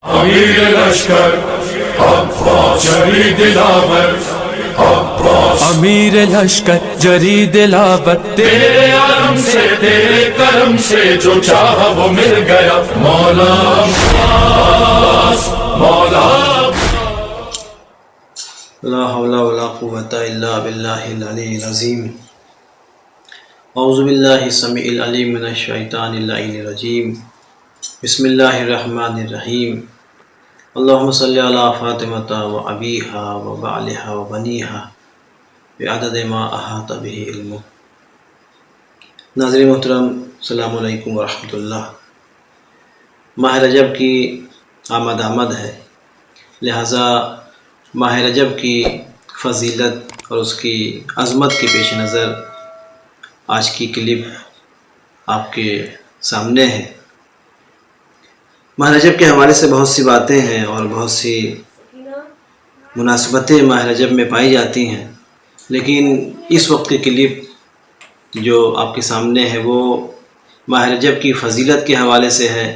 امیر لشکر عباس جری دلاور عباس، امیر لشکر جری دلاور، تیرے عالم سے تیرے کرم سے جو چاہا وہ مل گیا، مولا عباس مولا۔ لا حول ولا قوة الا باللہ العلی العظیم۔ اعوذ باللہ السمیع العلیم من الشیطان اللعین الرجیم۔ بسم اللہ الرحمن الرحیم۔ اللہم صلی علی فاطمۃ و ابیہا و بعلہا و بنیہا بعدد ما احاط بہ علمہ۔ ناظرین محترم، السلام علیکم ورحمۃ اللہ۔ ماہ رجب کی آمد ہے، لہٰذا ماہ رجب کی فضیلت اور اس کی عظمت کے پیش نظر آج کی کلپ آپ کے سامنے ہے۔ ماہ رجب کے حوالے سے بہت سی باتیں ہیں اور بہت سی مناسبتیں ماہ رجب میں پائی جاتی ہیں، لیکن اس وقت کی کلپ جو آپ کے سامنے ہے وہ ماہ رجب کی فضیلت کے حوالے سے ہے،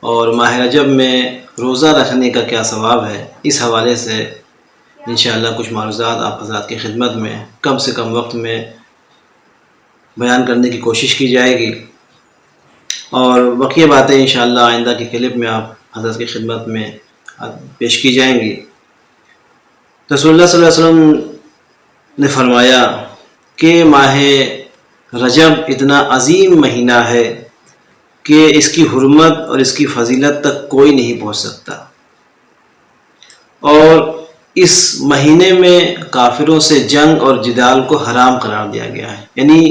اور ماہ رجب میں روزہ رکھنے کا کیا ثواب ہے، اس حوالے سے انشاءاللہ کچھ معروضات آپ حضرات کی خدمت میں کم سے کم وقت میں بیان کرنے کی کوشش کی جائے گی، اور بقیہ باتیں انشاءاللہ آئندہ کی کلپ میں آپ حضرت کی خدمت میں پیش کی جائیں گی۔ رسول اللہ صلی اللہ علیہ وسلم نے فرمایا کہ ماہ رجب اتنا عظیم مہینہ ہے کہ اس کی حرمت اور اس کی فضیلت تک کوئی نہیں پہنچ سکتا، اور اس مہینے میں کافروں سے جنگ اور جدال کو حرام قرار دیا گیا ہے، یعنی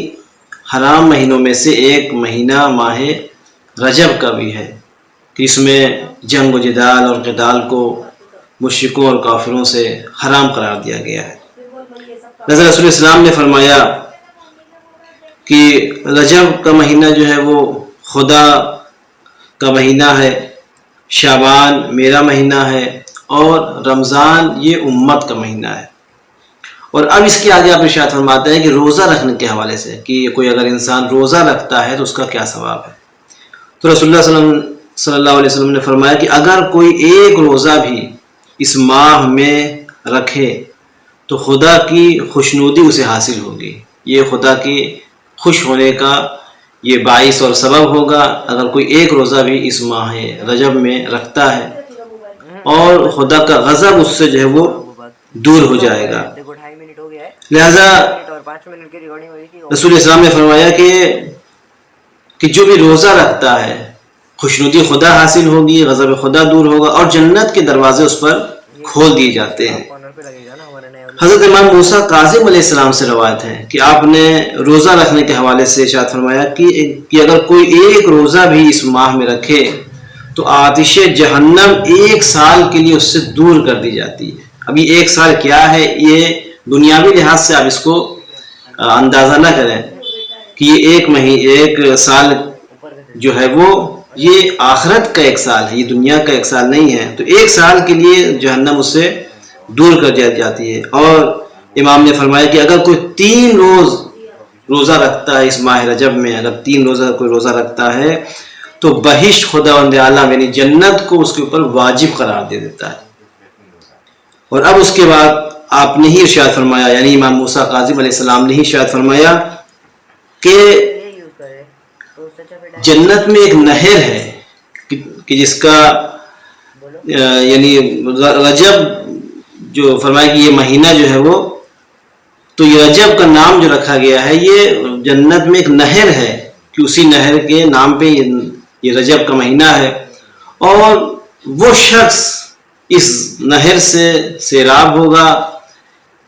حرام مہینوں میں سے ایک مہینہ ماہ رجب کا بھی ہے کہ اس میں جنگ و جدال اور قتال کو مشرکوں اور کافروں سے حرام قرار دیا گیا ہے۔ نظر رسول اسلام نے فرمایا کہ رجب کا مہینہ جو ہے وہ خدا کا مہینہ ہے، شعبان میرا مہینہ ہے، اور رمضان یہ امت کا مہینہ ہے۔ اور اب اس کے آگے آپ ارشاد فرماتے ہیں کہ روزہ رکھنے کے حوالے سے کہ کوئی اگر انسان روزہ رکھتا ہے تو اس کا کیا ثواب ہے۔ تو رسول اللہ صلی اللہ علیہ وسلم نے فرمایا کہ اگر کوئی ایک روزہ بھی اس ماہ میں رکھے تو خدا کی خوشنودی اسے حاصل ہوگی، یہ خدا کی خوش ہونے کا یہ باعث اور سبب ہوگا اگر کوئی ایک روزہ بھی اس ماہ رجب میں رکھتا ہے، اور خدا کا غضب اس سے جو ہے وہ دور ہو جائے گا۔ لہذا رسول اسلام نے فرمایا کہ جو بھی روزہ رکھتا ہے خوشنودی خدا حاصل ہوگی، غضب خدا دور ہوگا، اور جنت کے دروازے اس پر کھول دیے جاتے ہیں۔ حضرت امام موسیٰ کاظم علیہ السلام سے روایت ہے کہ آپ نے روزہ رکھنے کے حوالے سے ارشاد فرمایا کہ اگر کوئی ایک روزہ بھی اس ماہ میں رکھے تو آتش جہنم 1 سال کے لیے اس سے دور کر دی جاتی ہے۔ ابھی 1 سال کیا ہے، یہ دنیاوی لحاظ سے آپ اس کو اندازہ نہ کریں کہ یہ ایک سال جو ہے وہ یہ آخرت کا 1 سال ہے، یہ دنیا کا 1 سال نہیں ہے۔ تو 1 سال کے لیے جہنم اس سے دور کر جاتی ہے۔ اور امام نے فرمایا کہ اگر کوئی 3 روز روزہ رکھتا ہے اس ماہ رجب میں، اگر 3 روزہ کوئی روزہ رکھتا ہے تو بہشت خداوند اعلیٰ یعنی جنت کو اس کے اوپر واجب قرار دے دیتا ہے۔ اور اب اس کے بعد آپ نے ہی ارشاد فرمایا، یعنی امام موسیٰ کاظم علیہ السلام نے ہی ارشاد فرمایا کہ جنت میں ایک نہر ہے کہ جس کا یعنی رجب جو فرمایا کہ یہ مہینہ جو ہے وہ، تو یہ رجب کا نام جو رکھا گیا ہے یہ جنت میں ایک نہر ہے کہ اسی نہر کے نام پہ یہ رجب کا مہینہ ہے، اور وہ شخص اس نہر سے سیراب ہوگا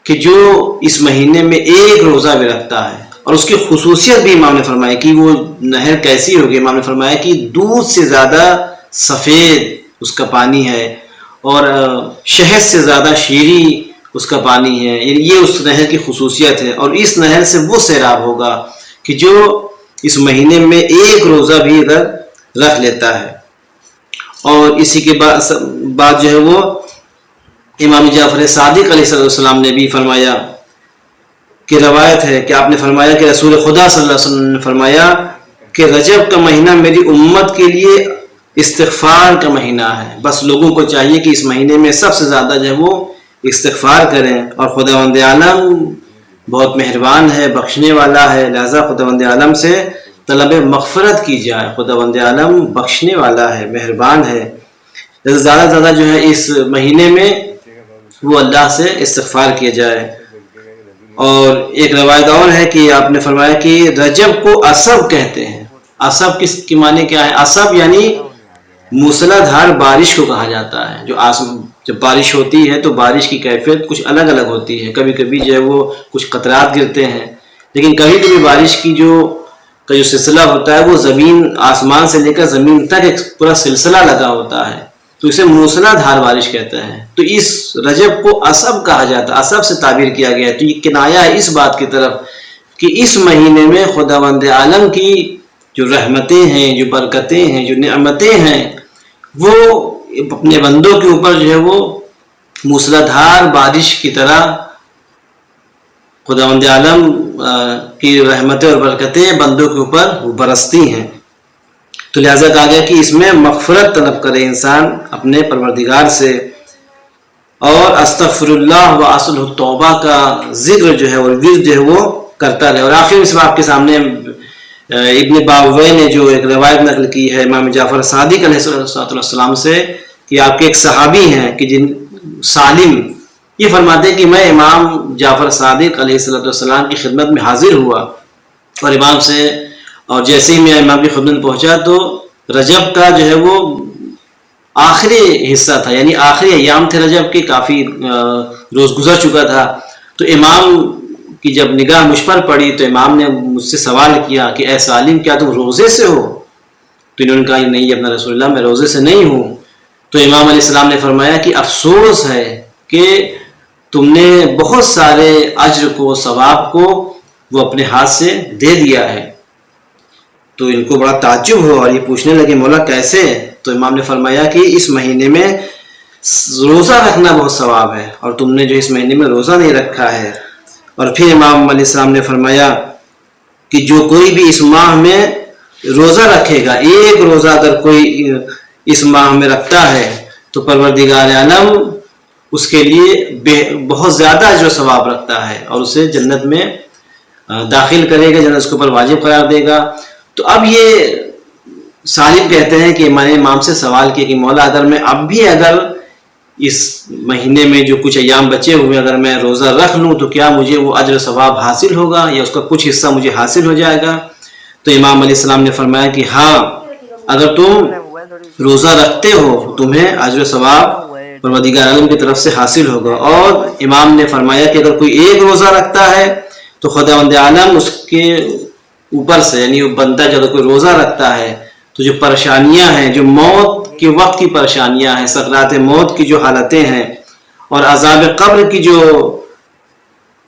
کہ جو اس مہینے میں ایک روزہ بھی رکھتا ہے۔ اور اس کی خصوصیت بھی امام نے فرمایا کہ وہ نہر کیسی ہوگی، امام نے فرمایا کہ دودھ سے زیادہ سفید اس کا پانی ہے، اور شہد سے زیادہ شیریں اس کا پانی ہے، یعنی یہ اس نہر کی خصوصیت ہے۔ اور اس نہر سے وہ سیراب ہوگا کہ جو اس مہینے میں ایک روزہ بھی اگر رکھ لیتا ہے۔ اور اسی کے بعد جو ہے وہ امام جعفر صادق علیہ السلام نے بھی فرمایا کہ روایت ہے کہ آپ نے فرمایا کہ رسول خدا صلی اللہ علیہ وسلم نے فرمایا کہ رجب کا مہینہ میری امت کے لیے استغفار کا مہینہ ہے. بس لوگوں کو چاہیے کہ اس مہینے میں سب سے زیادہ جو ہے وہ استغفار کریں. اور خداوند عالم بہت مہربان ہے، بخشنے والا ہے، لہذا خداوند عالم سے طلب مغفرت کی جائے. خداوند عالم بخشنے والا ہے، مہربان ہے. زیادہ سے زیادہ جو ہے اس مہینے میں وہ اللہ سے استغفار کیا جائے. اور ایک روایت اور ہے کہ آپ نے فرمایا کہ رجب کو عصب کہتے ہیں. عصب کس کی معنی کیا ہے؟ عصب یعنی موسلا دھار بارش کو کہا جاتا ہے. جب بارش ہوتی ہے تو بارش کی کیفیت کچھ الگ الگ ہوتی ہے. کبھی کبھی جو ہے وہ کچھ قطرات گرتے ہیں، لیکن کبھی کبھی بارش کی جو سلسلہ ہوتا ہے وہ زمین آسمان سے لے کر زمین تک ایک پورا سلسلہ لگا ہوتا ہے، تو اسے موسلا دھار بارش کہتے ہیں. تو اس رجب کو عصب کہا جاتا ہے، عصب سے تعبیر کیا گیا ہے. تو یہ کنایا ہے اس بات کی طرف کہ اس مہینے میں خداوند عالم کی جو رحمتیں ہیں، جو برکتیں ہیں، جو نعمتیں ہیں، وہ اپنے بندوں کے اوپر جو ہے وہ موسلادھار بارش کی طرح خداوند عالم کی رحمتیں اور برکتیں بندوں کے اوپر برستی ہیں. تو لہذا کہا گیا کہ اس میں مغفرت طلب کرے انسان اپنے پروردگار سے، اور استغفر اللہ و اصلح التوبہ کا ذکر جو ہے اور ورد جو ہے وہ کرتا رہے. اور آخر میں آپ کے سامنے ابن باوی نے جو ایک روایت نقل کی ہے امام جعفر صادق علیہ السلام سے کہ آپ کے ایک صحابی ہیں کہ جن سالم، یہ فرماتے ہیں کہ میں امام جعفر صادق علیہ السلام کی خدمت میں حاضر ہوا اور امام سے، اور جیسے ہی میں امام کی خدمت میں پہنچا تو رجب کا جو ہے وہ آخری حصہ تھا، یعنی آخری ایام تھے رجب کے، کافی روز گزر چکا تھا. تو امام کی جب نگاہ مجھ پر پڑی تو امام نے مجھ سے سوال کیا کہ اے سالم کیا تم روزے سے ہو؟ تو انہوں نے کہا نہیں اپنا رسول اللہ میں روزے سے نہیں ہوں. تو امام علیہ السلام نے فرمایا کہ افسوس ہے کہ تم نے بہت سارے اجر کو، ثواب کو وہ اپنے ہاتھ سے دے دیا ہے. تو ان کو بڑا تعجب ہوا اور یہ پوچھنے لگے مولا کیسے؟ تو امام نے فرمایا کہ اس مہینے میں روزہ رکھنا بہت ثواب ہے اور تم نے جو اس مہینے میں روزہ نہیں رکھا ہے. اور پھر امام علیہ السلام نے فرمایا کہ جو کوئی بھی اس ماہ میں روزہ رکھے گا، ایک روزہ اگر کوئی اس ماہ میں رکھتا ہے تو پروردگار عالم اس کے لیے بہت زیادہ اجر و ثواب رکھتا ہے اور اسے جنت میں داخل کرے گا، جنت اس کے اوپر واجب قرار دے گا. تو اب یہ سالم کہتے ہیں کہ میں نے امام سے سوال کیا کہ مولا اگر میں اب بھی اگر اس مہینے میں جو کچھ ایام بچے ہوئے اگر میں روزہ رکھ لوں تو کیا مجھے وہ اجر و ثواب حاصل ہوگا یا اس کا کچھ حصہ مجھے حاصل ہو جائے گا؟ تو امام علیہ السلام نے فرمایا کہ ہاں اگر تم روزہ رکھتے ہو تمہیں اجر و ثواب پروردگار عالم کی طرف سے حاصل ہوگا. اور امام نے فرمایا کہ اگر کوئی ایک روزہ رکھتا ہے تو خداوند عالم اس کے اوپر سے، یعنی وہ بندہ جب کوئی روزہ رکھتا ہے تو جو پریشانیاں ہیں، جو موت کے وقت کی پریشانیاں ہیں، سکرات موت کی جو حالتیں ہیں اور عذاب قبر کی جو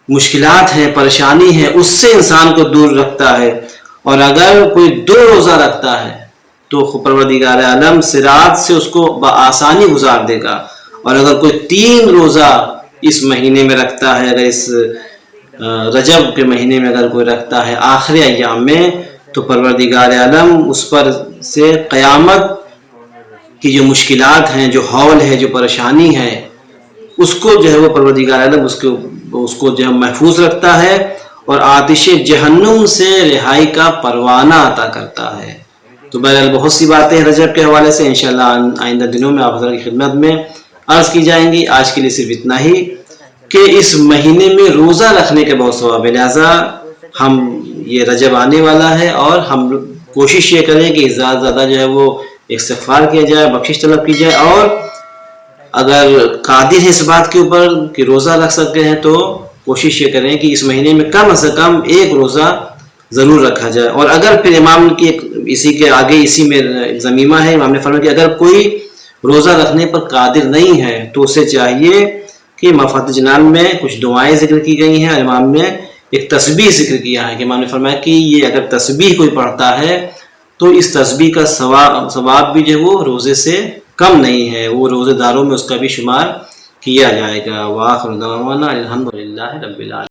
مشکلات ہیں، پریشانی ہے، اس سے انسان کو دور رکھتا ہے. اور اگر کوئی 2 روزہ رکھتا ہے تو پروردگار عالم صراط سے اس کو بآسانی گزار دے گا. اور اگر کوئی 3 روزہ اس مہینے میں رکھتا ہے، اگر اس رجب کے مہینے میں اگر کوئی رکھتا ہے آخری ایام میں، تو پروردگار عالم اس پر سے قیامت کی جو مشکلات ہیں، جو ہول ہے، جو پریشانی ہے، اس کو جو ہے وہ پروردگار عالم اس کو جو ہے محفوظ رکھتا ہے اور آتش جہنم سے رہائی کا پروانہ عطا کرتا ہے. تو بہرحال بہت سی باتیں رجب کے حوالے سے انشاءاللہ آئندہ دنوں میں آپ حضرات کی خدمت میں عرض کی جائیں گی. آج کے لیے صرف اتنا ہی کہ اس مہینے میں روزہ رکھنے کے بہت ثواب ہے، لہٰذا ہم یہ رجب آنے والا ہے اور ہم کوشش یہ کریں کہ زیادہ زیادہ جو ہے وہ استغفار کیا جائے، بخشش طلب کی جائے، اور اگر قادر ہے اس بات کے اوپر کہ روزہ رکھ سکتے ہیں تو کوشش یہ کریں کہ اس مہینے میں کم از کم 1 روزہ ضرور رکھا جائے. اور اگر پھر امام کی اسی کے آگے اسی میں ضمیمہ ہے، امام نے فرمایا کہ اگر کوئی روزہ رکھنے پر قادر نہیں ہے تو اسے چاہیے کہ مفاتیح جنان میں کچھ دعائیں ذکر کی گئی ہیں، اور امام نے ایک تسبیح ذکر کیا ہے کہ امام نے فرمایا کہ یہ اگر تسبیح کوئی پڑھتا ہے تو اس تسبیح کا ثواب بھی جو ہے وہ روزے سے کم نہیں ہے، وہ روزے داروں میں اس کا بھی شمار کیا جائے گا. وآخر دعوانا الحمدللہ رب العالمین.